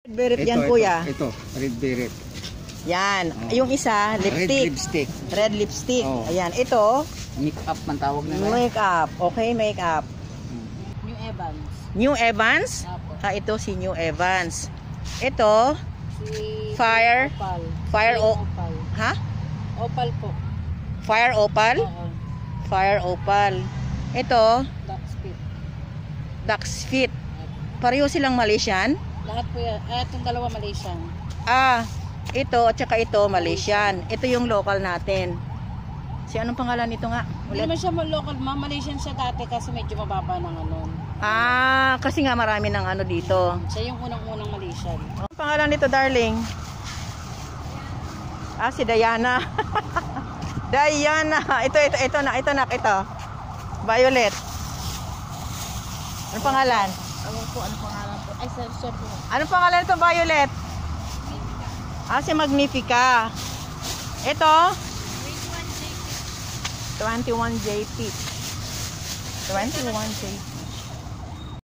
Beret yan, kuya. Ito, red beret. Yan. Oh. Yung isa, lipstick. Red lipstick. Red lipstick. Oh. Ayan. Ito, Make-up man tawag na. makeup. Okay, makeup. New Evans. New Evans? Apo. Ito si New Evans. Ito, Si Fire. Opal. Fire Yung o... Opal. Ha? Opal po. Fire Opal? Oo. Fire Opal. Ito, Duck Spit. Duck's Fit. Pareho silang Malaysian? Lahat po yan. Itong dalawa Malaysian. Ito at saka ito Malaysian. Ito yung local natin. Si anong pangalan nito nga? Hindi naman siya local, Malaysian siya dati kasi medyo mababa ng ano. Kasi nga marami ng ano dito. Siya yung unang-unang Malaysian. Anong pangalan nito, darling? Si Diana. Diana. Ito na. Violet. Anong pangalan? Ano pangalan po? Ay, sir po. Anong pangalan nito, Violet? Si Magnifica. Ito? 21 JP. 21 JP.